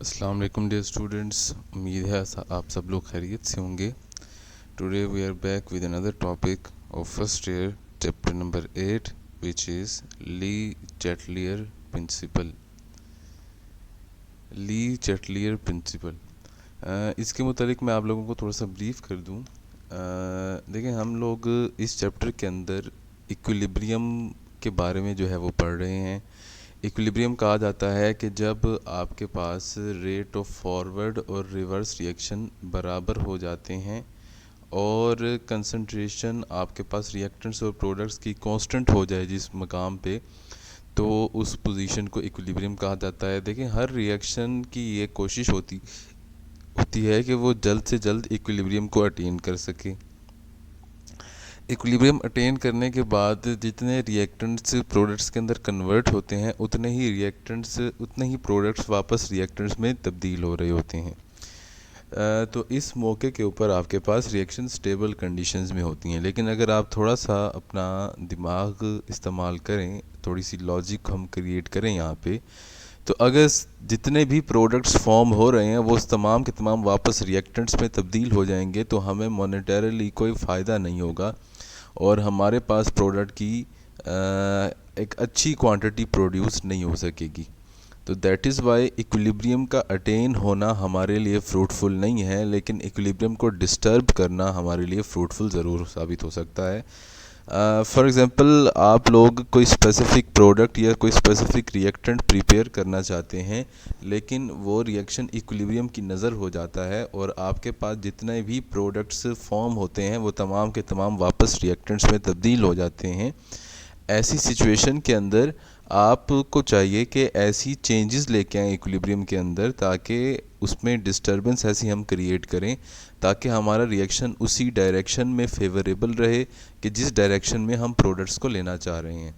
अस्सलाम वालेकुम dear students, उम्मीद है आप सब लोग खैरियत से होंगे। Today we are back with another topic of first year chapter number 8 which is Le Chatelier principle. Le Chatelier principle, इसके मुतालिक मैं आप लोगों को थोड़ा सा ब्रीफ कर दूं। देखें, हम लोग इस चैप्टर के अंदर इक्विलिब्रियम के बारे में जो है वो पढ़ रहे हैं। इक्विलिब्रियम कहा जाता है कि जब आपके पास रेट ऑफ फॉरवर्ड और रिवर्स रिएक्शन बराबर हो जाते हैं और कंसंट्रेशन आपके पास रिएक्टेंट्स और प्रोडक्ट्स की कांस्टेंट हो जाए जिस मकाम पे, तो उस पोजीशन को इक्विलिब्रियम कहा जाता है। देखें, हर रिएक्शन की ये कोशिश होती है कि वो जल्द से जल्द इक्विलिब्रियम को अटेन कर सके। इक्विलिब्रियम अटेन करने के बाद जितने रिएक्टेंट्स प्रोडक्ट्स के अंदर कन्वर्ट होते हैं उतने ही प्रोडक्ट्स वापस रिएक्टेंट्स में तब्दील हो रहे होते हैं। तो इस मौके के ऊपर आपके पास रिएक्शन स्टेबल कंडीशंस में होती हैं। लेकिन अगर आप थोड़ा सा अपना दिमाग इस्तेमाल करें, थोड़ी सी लॉजिक हम क्रिएट करें यहाँ पे, तो अगर जितने भी प्रोडक्ट्स फॉर्म हो रहे हैं वो तमाम के तमाम वापस रिएक्टेंट्स में तब्दील हो जाएंगे, तो हमें मॉनेटरीली कोई फ़ायदा नहीं होगा और हमारे पास प्रोडक्ट की एक अच्छी क्वांटिटी प्रोड्यूस नहीं हो सकेगी। तो दैट इज़ वाई इक्विलिब्रियम का अटेन होना हमारे लिए फ्रूटफुल नहीं है, लेकिन इक्विलिब्रियम को डिस्टर्ब करना हमारे लिए फ्रूटफुल ज़रूर साबित हो सकता है। फॉर एग्ज़ाम्पल, आप लोग कोई स्पेसिफ़िक प्रोडक्ट या कोई स्पेसिफ़िक रिएक्टेंट प्रिपेयर करना चाहते हैं, लेकिन वो रिएक्शन इक्विलिब्रियम की नज़र हो जाता है और आपके पास जितने भी प्रोडक्ट्स फॉर्म होते हैं वो तमाम के तमाम वापस रिएक्टेंट्स में तब्दील हो जाते हैं। ऐसी सिचुएशन के अंदर आपको चाहिए कि ऐसी चेंजेस लेके आएँ इक्विलिब्रियम के अंदर, ताकि उसमें डिस्टर्बेंस ऐसी हम क्रिएट करें ताकि हमारा रिएक्शन उसी डायरेक्शन में फेवरेबल रहे कि जिस डायरेक्शन में हम प्रोडक्ट्स को लेना चाह रहे हैं।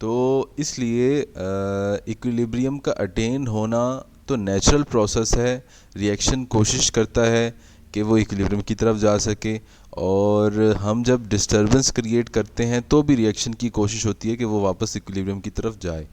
तो इसलिए इक्विलिब्रियम का अटेन होना तो नेचुरल प्रोसेस है। रिएक्शन कोशिश करता है कि वो इक्विलिब्रियम की तरफ जा सके, और हम जब डिस्टर्बेंस क्रिएट करते हैं तो भी रिएक्शन की कोशिश होती है कि वो वापस इक्विलिब्रियम की तरफ जाए।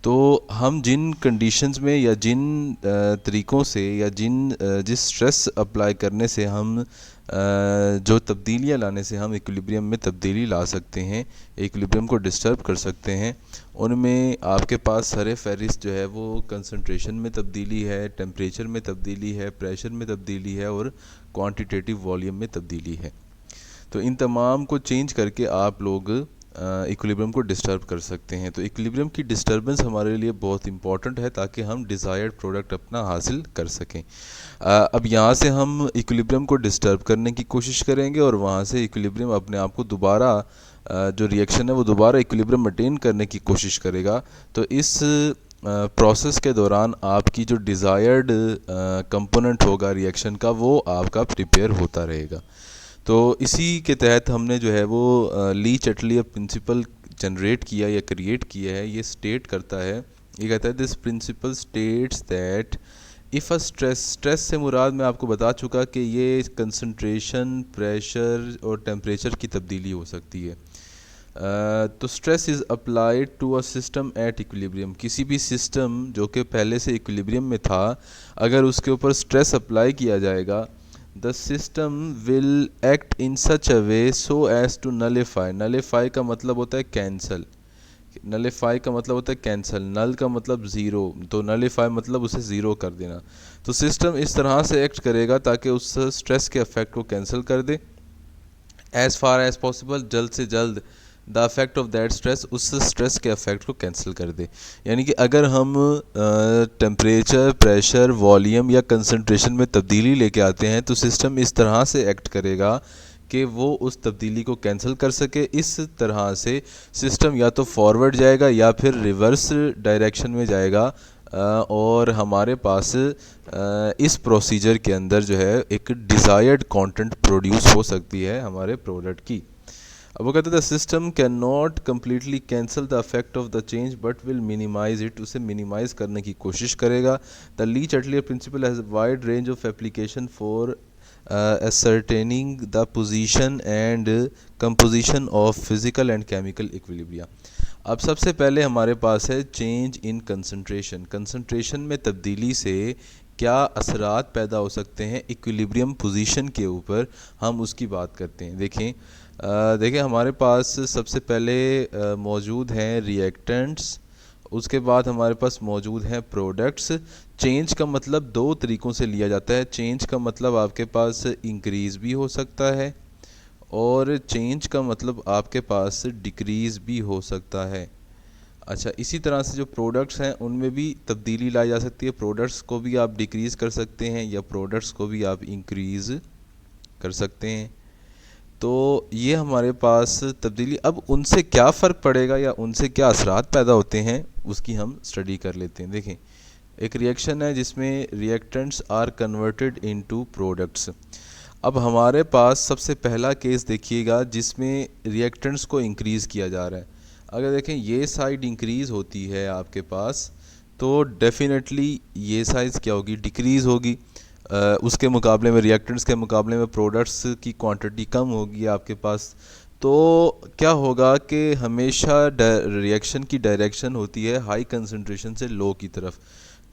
तो हम जिन कंडीशंस में या जिन तरीक़ों से या जिस स्ट्रेस अप्लाई करने से हम जो तब्दीलियाँ लाने से हम इक्विलिब्रियम में तब्दीली ला सकते हैं, इक्विलिब्रियम को डिस्टर्ब कर सकते हैं, उनमें आपके पास सारे फहरिस्त जो है वो कंसंट्रेशन में तब्दीली है, टेम्परेचर में तब्दीली है, प्रेशर में तब्दीली है और क्वांटिटेटिव वॉल्यूम में तब्दीली है। तो इन तमाम को चेंज करके आप लोग इक्विलिब्रियम को डिस्टर्ब कर सकते हैं। तो इक्विलिब्रियम की डिस्टर्बेंस हमारे लिए बहुत इंपॉर्टेंट है ताकि हम डिज़ायर्ड प्रोडक्ट अपना हासिल कर सकें। अब यहाँ से हम इक्विलिब्रियम को डिस्टर्ब करने की कोशिश करेंगे और वहाँ से इक्विलिब्रियम अपने आप को दोबारा जो रिएक्शन है वो दोबारा इक्विलिब्रियम मेंटेन करने की कोशिश करेगा। तो इस प्रोसेस के दौरान आपकी जो डिज़ायर्ड कंपोनेंट होगा रिएक्शन का वो आपका प्रिपेयर होता रहेगा। तो इसी के तहत हमने जो है वो ली चैटलियर प्रिंसिपल जनरेट किया या क्रिएट किया है। ये स्टेट करता है, ये कहता है this principle states that if a stress से मुराद मैं आपको बता चुका कि ये कंसंट्रेशन, प्रेशर और टेम्परेचर की तब्दीली हो सकती है। तो stress is applied to a system at equilibrium. किसी भी सिस्टम जो कि पहले से इक्विलिब्रियम में था, अगर उसके ऊपर स्ट्रेस अप्लाई किया जाएगा, the system will act in such a way so as to nullify. Nullify का मतलब होता है कैंसल, नलीफाई का मतलब होता है कैंसल, नल का मतलब ज़ीरो, तो नलीफाई मतलब उसे ज़ीरो कर देना। तो सिस्टम इस तरह से एक्ट करेगा ताकि उस स्ट्रेस के इफेक्ट को कैंसिल कर दे एज़ फार एज़ पॉसिबल, जल्द से जल्द the effect of that stress, उस स्ट्रेस के अफेक्ट को कैंसिल कर दे। यानी कि अगर हम टेम्परेचर, प्रेशर, वॉल्यूम या कंसंट्रेशन में तब्दीली लेके आते हैं तो सिस्टम इस तरह से एक्ट करेगा कि वो उस तब्दीली को कैंसिल कर सके। इस तरह से सिस्टम या तो फॉरवर्ड जाएगा या फिर रिवर्स डायरेक्शन में जाएगा, और हमारे पास इस प्रोसीजर के अंदर जो है एक डिज़ायर्ड कंटेंट प्रोड्यूस हो सकती है हमारे प्रोडक्ट की। अब वो कहते हैं the system can not completely cancel the effect of the change but will minimise it, उसे मिनिमाइज करने की कोशिश करेगा। The Lee Chatelier principal has wide range of application for ascertaining the position and composition of physical and chemical equilibria। अब सबसे पहले हमारे पास है चेंज इन कंसंट्रेशन। कंसंट्रेशन में तब्दीली से क्या असरात पैदा हो सकते हैं इक्विलिब्रियम पोजीशन के ऊपर, हम उसकी बात करते हैं। देखें हमारे पास सबसे पहले मौजूद हैं रिएक्टेंट्स, उसके बाद हमारे पास मौजूद हैं प्रोडक्ट्स। चेंज का मतलब दो तरीक़ों से लिया जाता है। चेंज का मतलब आपके पास इंक्रीज़ भी हो सकता है और चेंज का मतलब आपके पास डिक्रीज़ भी हो सकता है। अच्छा, इसी तरह से जो प्रोडक्ट्स हैं उनमें भी तब्दीली लाई जा सकती है। प्रोडक्ट्स को भी आप डिक्रीज़ कर सकते हैं या प्रोडक्ट्स को भी आप इंक्रीज़ कर सकते हैं। तो ये हमारे पास तब्दीली, अब उनसे क्या फ़र्क पड़ेगा या उनसे क्या असरात पैदा होते हैं उसकी हम स्टडी कर लेते हैं। देखें, एक रिएक्शन है जिसमें reactants are converted into products. अब हमारे पास सबसे पहला केस देखिएगा जिसमें रिएक्टेंट्स को इंक्रीज़ किया जा रहा है। अगर देखें ये साइड इंक्रीज़ होती है आपके पास तो डेफिनेटली ये साइज़ क्या होगी, डिक्रीज़ होगी। उसके मुकाबले में रिएक्टेंट्स के मुकाबले में प्रोडक्ट्स की क्वांटिटी कम होगी आपके पास। तो क्या होगा कि हमेशा रिएक्शन की डायरेक्शन होती है हाई कंसंट्रेशन से लो की तरफ।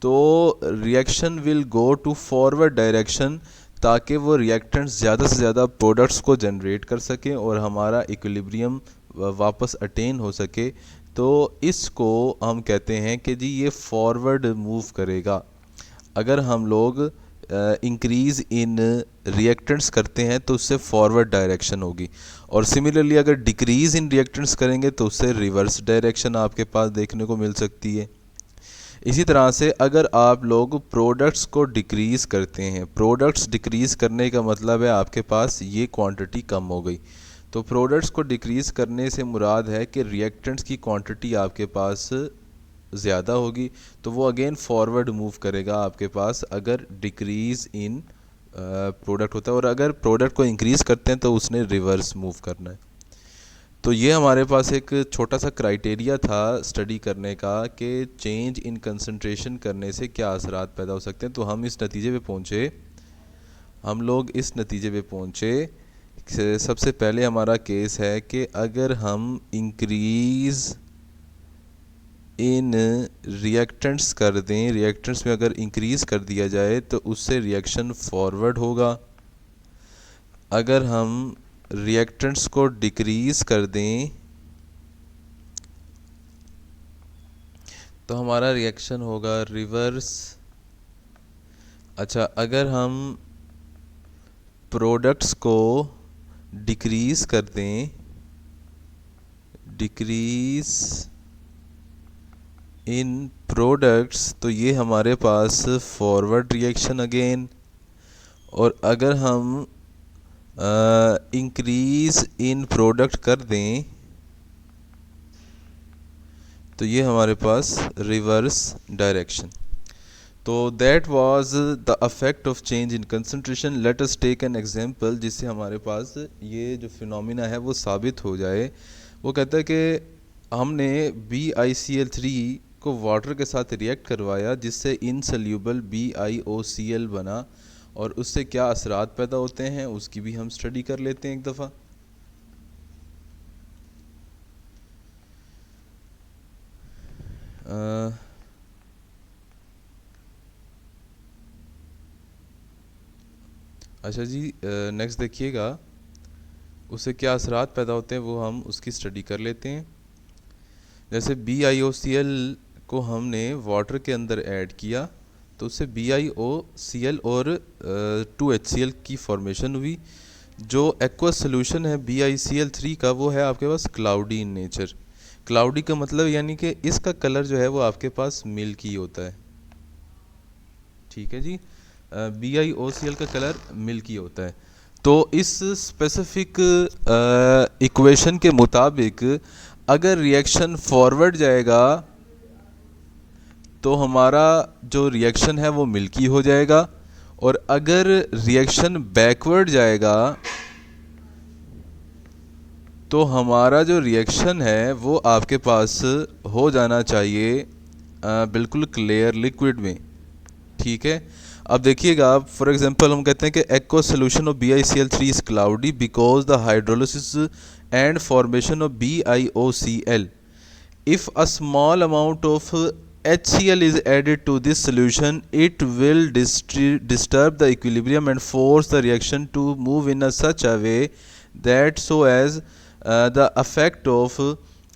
तो reaction will go to forward direction ताकि वो रिएक्टेंट्स ज़्यादा से ज़्यादा प्रोडक्ट्स को जनरेट कर सकें और हमारा इक्विलिब्रियम वापस अटेन हो सके। तो इसको हम कहते हैं कि जी ये फॉरवर्ड मूव करेगा। अगर हम लोग इंक्रीज़ इन रिएक्टेंट्स करते हैं तो उससे फॉरवर्ड डायरेक्शन होगी, और सिमिलरली अगर डिक्रीज़ इन रिएक्टेंट्स करेंगे तो उससे रिवर्स डायरेक्शन आपके पास देखने को मिल सकती है। इसी तरह से अगर आप लोग प्रोडक्ट्स को डिक्रीज़ करते हैं, प्रोडक्ट्स डिक्रीज़ करने का मतलब है आपके पास ये क्वांटिटी कम हो गई। तो प्रोडक्ट्स को डिक्रीज़ करने से मुराद है कि रिएक्टेंट्स की क्वांटिटी आपके पास ज़्यादा होगी, तो वो अगेन फॉरवर्ड मूव करेगा आपके पास अगर डिक्रीज़ इन प्रोडक्ट होता है, और अगर प्रोडक्ट को इंक्रीज़ करते हैं तो उसने रिवर्स मूव करना है। तो ये हमारे पास एक छोटा सा क्राइटेरिया था स्टडी करने का कि चेंज इन कंसंट्रेशन करने से क्या असरात पैदा हो सकते हैं। तो हम इस नतीजे पे पहुँचे, हम लोग इस नतीजे पे पहुँचे, सबसे पहले हमारा केस है कि अगर हम इंक्रीज़ इन रिएक्टेंट्स कर दें, रिएक्टेंट्स में अगर इंक्रीज़ कर दिया जाए तो उससे रिएक्शन फॉरवर्ड होगा। अगर हम रिएक्टेंट्स को डिक्रीज़ कर दें तो हमारा रिएक्शन होगा रिवर्स। अच्छा, अगर हम प्रोडक्ट्स को डिक्रीज़ कर दें, डिक्रीज़ इन प्रोडक्ट्स, तो ये हमारे पास फॉरवर्ड रिएक्शन अगेन। और अगर हम इंक्रीज़ इन प्रोडक्ट कर दें तो ये हमारे पास रिवर्स डायरेक्शन। तो that was the effect of change in concentration. Let us take an example जिससे हमारे पास ये जो फिनोमिना है वो साबित हो जाए। वो कहता है कि हमने BiCl3 को वाटर के साथ रिएक्ट करवाया जिससे इनसोल्यूबल BiOCl बना, और उससे क्या असरात पैदा होते हैं उसकी भी हम स्टडी कर लेते हैं एक दफ़ा। अच्छा जी, नेक्स्ट देखिएगा, उससे क्या असरात पैदा होते हैं वो हम उसकी स्टडी कर लेते हैं। जैसे BiOCl को हमने वाटर के अंदर ऐड किया तो उससे BiOCl और 2HCl की फॉर्मेशन हुई। जो एक्वस सोल्यूशन है BiCl3 का वो है आपके पास क्लाउडी इन नेचर। क्लाउडी का मतलब यानी कि इसका कलर जो है वो आपके पास मिल्की होता है। ठीक है जी, BiOCl का कलर मिल्की होता है। तो इस स्पेसिफिक इक्वेशन के मुताबिक अगर रिएक्शन फॉरवर्ड जाएगा तो हमारा जो रिएक्शन है वो मिल्की हो जाएगा, और अगर रिएक्शन बैकवर्ड जाएगा तो हमारा जो रिएक्शन है वो आपके पास हो जाना चाहिए बिल्कुल क्लियर लिक्विड में। ठीक है, अब देखिएगा, फॉर एग्जांपल हम कहते हैं कि aqueous solution of BiCl3 is cloudy because the hydrolysis and formation of BiOCl if a small amount of HCl is added to this solution, it will disturb the equilibrium and force the reaction to move in such a way that so as the effect of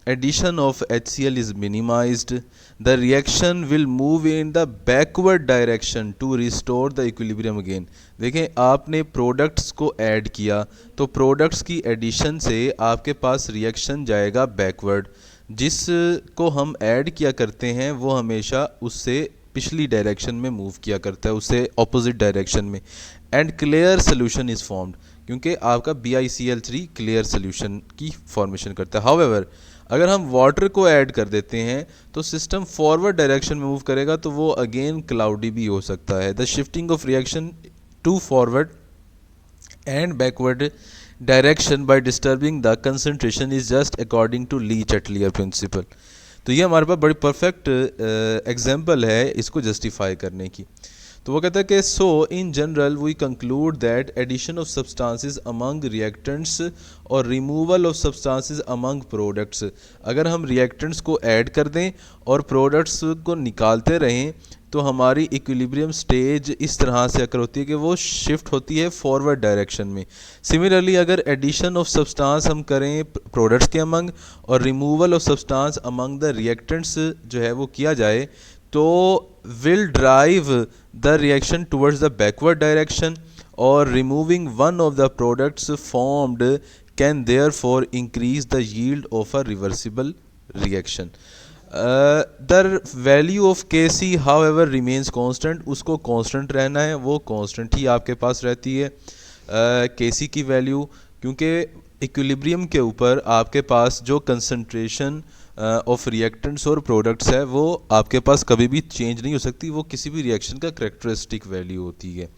addition of HCl is minimized. The reaction will move in the backward direction to restore the equilibrium again. देखें, आपने products को add किया तो products की addition से आपके पास reaction जाएगा backward. जिसको हम ऐड किया करते हैं वो हमेशा उससे पिछली डायरेक्शन में मूव किया करता है, उससे ऑपोजिट डायरेक्शन में. And clear solution is formed, क्योंकि आपका BiCl3 क्लियर सोल्यूशन की फॉर्मेशन करता है. हाउएवर, अगर हम वाटर को ऐड कर देते हैं तो सिस्टम फॉरवर्ड डायरेक्शन में मूव करेगा तो वो अगेन क्लाउडी भी हो सकता है. The shifting of reaction to forward and backward direction by disturbing the concentration is just according to Le Chatelier principle. तो ये हमारे पास बड़ी परफेक्ट एग्जांपल है इसको जस्टिफाई करने की. तो वो कहता है कि so in general we conclude that addition of substances among reactants और removal of substances among products, अगर हम रिएक्टेंट्स को ऐड कर दें और प्रोडक्ट्स को निकालते रहें तो हमारी इक्विलिब्रियम स्टेज इस तरह से अकर होती है कि वो शिफ्ट होती है फॉरवर्ड डायरेक्शन में. सिमिलरली अगर एडिशन ऑफ सब्सटेंस हम करें प्रोडक्ट्स के अमंग और removal of substance among the reactants जो है वो किया जाए तो will drive the reaction towards the backward direction, or removing one of the products formed can therefore increase the yield of a reversible reaction. The value of Kc however remains constant, उसको constant रहना है, वो constant ही आपके पास रहती है Kc की value, क्योंकि equilibrium के ऊपर आपके पास जो कंसंट्रेशन ऑफ रिएक्टेंट्स और प्रोडक्ट्स है वो आपके पास कभी भी चेंज नहीं हो सकती, वो किसी भी रिएक्शन का करेक्टरिस्टिक वैल्यू होती है.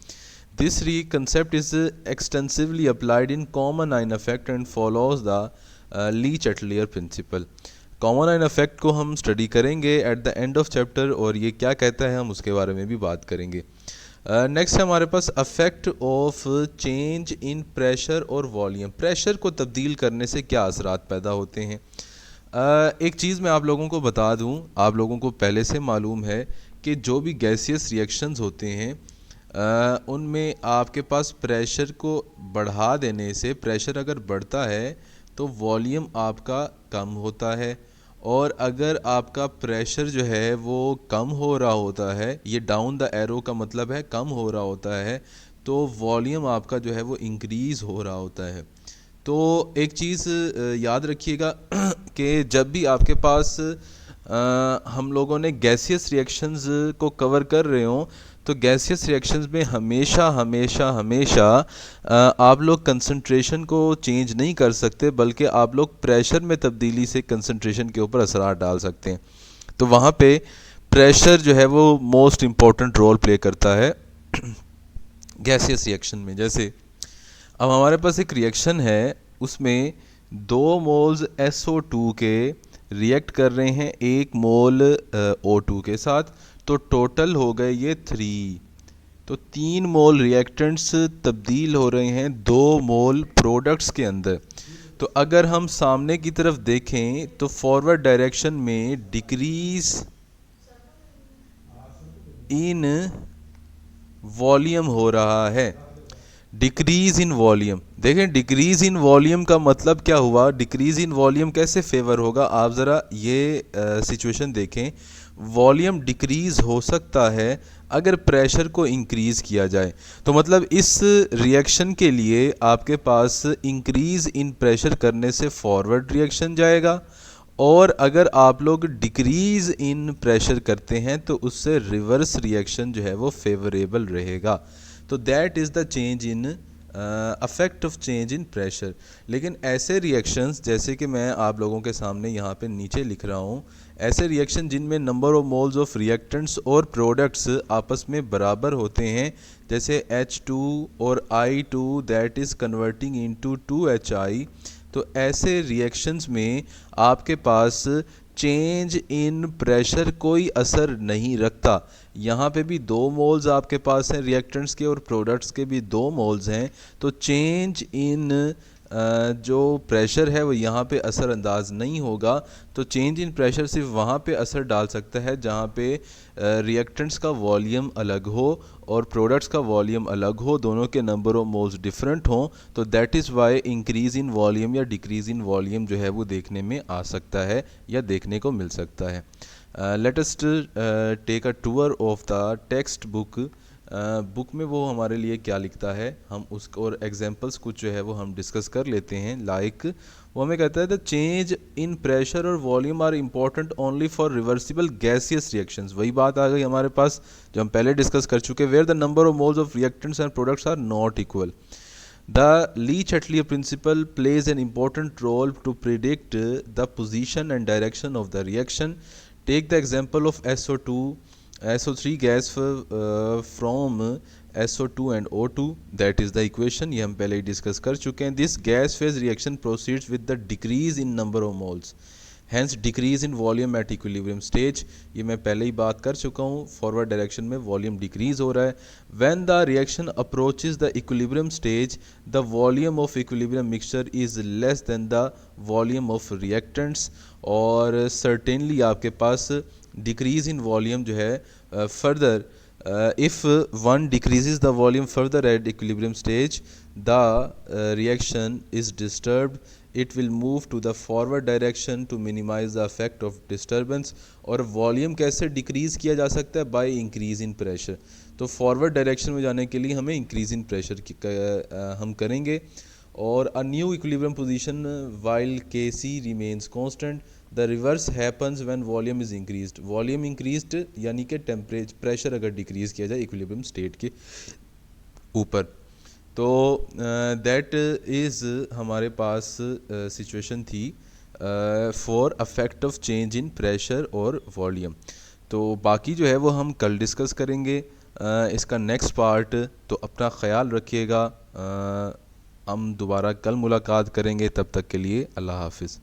This concept is extensively applied in common ion effect and follows the Le Chatelier principle. Common ion effect को हम स्टडी करेंगे at the end of chapter, और ये क्या कहता है हम उसके बारे में भी बात करेंगे. नेक्स्ट है हमारे पास effect of change in pressure और वॉल्यूम. प्रेशर को तब्दील करने से क्या असरात पैदा होते हैं. एक चीज़ मैं आप लोगों को बता दूं, आप लोगों को पहले से मालूम है कि जो भी गैसियस रिएक्शंस होते हैं उनमें आपके पास प्रेशर को बढ़ा देने से, प्रेशर अगर बढ़ता है तो वॉल्यूम आपका कम होता है, और अगर आपका प्रेशर जो है वो कम हो रहा होता है, ये डाउन द एरो का मतलब है कम हो रहा होता है, तो वॉल्यूम आपका जो है वो इंक्रीज़ हो रहा होता है. तो एक चीज़ याद रखिएगा कि जब भी आपके पास हम लोगों ने गैसियस रिएक्शंस को कवर कर रहे हों तो गैसियस रिएक्शंस में हमेशा हमेशा हमेशा आप लोग कंसंट्रेशन को चेंज नहीं कर सकते, बल्कि आप लोग प्रेशर में तब्दीली से कंसंट्रेशन के ऊपर असर डाल सकते हैं. तो वहाँ पे प्रेशर जो है वो मोस्ट इम्पॉर्टेंट रोल प्ले करता है गैसियस रिएक्शन में. जैसे अब हमारे पास एक रिएक्शन है, उसमें 2 मोल्स SO2 के रिएक्ट कर रहे हैं 1 मोल O2 के साथ, तो टोटल हो गए ये 3. तो 3 मोल रिएक्टेंट्स तब्दील हो रहे हैं 2 मोल प्रोडक्ट्स के अंदर. तो अगर हम सामने की तरफ देखें तो फॉरवर्ड डायरेक्शन में डिक्रीज इन वॉल्यूम हो रहा है. डिक्रीज़ इन वॉल्यूम, देखें डिक्रीज़ इन वॉल्यूम का मतलब क्या हुआ, डिक्रीज़ इन वॉल्यूम कैसे फेवर होगा. आप ज़रा ये सिचुएशन देखें, वॉल्यूम डिक्रीज़ हो सकता है अगर प्रेशर को इंक्रीज़ किया जाए. तो मतलब इस रिएक्शन के लिए आपके पास इंक्रीज़ इन प्रेशर करने से फॉरवर्ड रिएक्शन जाएगा, और अगर आप लोग डिक्रीज़ इन प्रेशर करते हैं तो उससे रिवर्स रिएक्शन जो है वो फेवरेबल रहेगा. तो that is the change in affect of change in pressure. लेकिन ऐसे रिएक्शंस जैसे कि मैं आप लोगों के सामने यहाँ पे नीचे लिख रहा हूँ, ऐसे रिएक्शन जिनमें number of moles of reactants और प्रोडक्ट्स आपस में बराबर होते हैं, जैसे H2 और I2 that is converting into 2HI, तो ऐसे रिएक्शंस में आपके पास चेंज इन प्रेशर कोई असर नहीं रखता. यहाँ पे भी 2 मोल्स आपके पास हैं रिएक्टेंट्स के और प्रोडक्ट्स के भी 2 मोल्स हैं, तो चेंज इन जो प्रेशर है वो यहाँ पे असरअंदाज नहीं होगा। तो चेंज इन प्रेशर सिर्फ वहाँ पे असर डाल सकता है जहाँ पे रिएक्टेंट्स का वॉल्यूम अलग हो और प्रोडक्ट्स का वॉल्यूम अलग हो, दोनों के नंबर ऑफ मोल्स डिफरेंट हों। तो that is why increase in volume या डिक्रीज़ इन वॉल्यूम जो है वो देखने में आ सकता है या देखने को मिल सकता है। Let us take a tour of the text book. Book में वो हमारे लिए क्या लिखता है, हम उसको और एग्जांपल्स कुछ जो है वो हम डिस्कस कर लेते हैं। वो हमें कहता है द चेंज इन प्रेशर और volume are important only for reversible gaseous reactions. वही बात आ गई हमारे पास जो हम पहले डिस्कस कर चुके, where the number of moles of reactants and products are not equal. The Lee-Chatelier principle plays an important role to predict the position and direction of the reaction. Take the example of SO3 gas from SO2 and O2, that is the equation, ये हम पहले ही discuss कर चुके हैं। This gas phase reaction proceeds with the decrease in number of moles, hence decrease in volume at equilibrium stage. ये मैं पहले ही बात कर चुका हूँ, फॉरवर्ड डायरेक्शन में वॉल्यूम डिक्रीज हो रहा है। When the reaction approaches the equilibrium stage the volume of equilibrium mixture is less than the volume of reactants. और सर्टेनली आपके पास डिक्रीज इन वॉल्यूम जो है further, if one decreases the volume further at equilibrium stage, the reaction is disturbed. It will move to the forward direction to minimize the effect of disturbance. और volume कैसे decrease किया जा सकता है, by increase in pressure. तो forward direction में जाने के लिए हमें इंक्रीज इन प्रेशर हम करेंगे। और a new equilibrium position while Kc remains constant. The reverse happens when volume is increased. Volume increased यानी कि टेम्परेचर प्रेशर अगर डिक्रीज़ किया जाए इक्विलिब्रियम स्टेट के ऊपर। तो दैट इज़ हमारे पास सिचुएशन थी for affect of change in pressure और वॉल्यूम। तो बाकी जो है वो हम कल डिस्कस करेंगे इसका नेक्स्ट पार्ट। तो अपना ख्याल रखिएगा, हम दोबारा कल मुलाकात करेंगे। तब तक के लिए अल्लाह हाफिज़।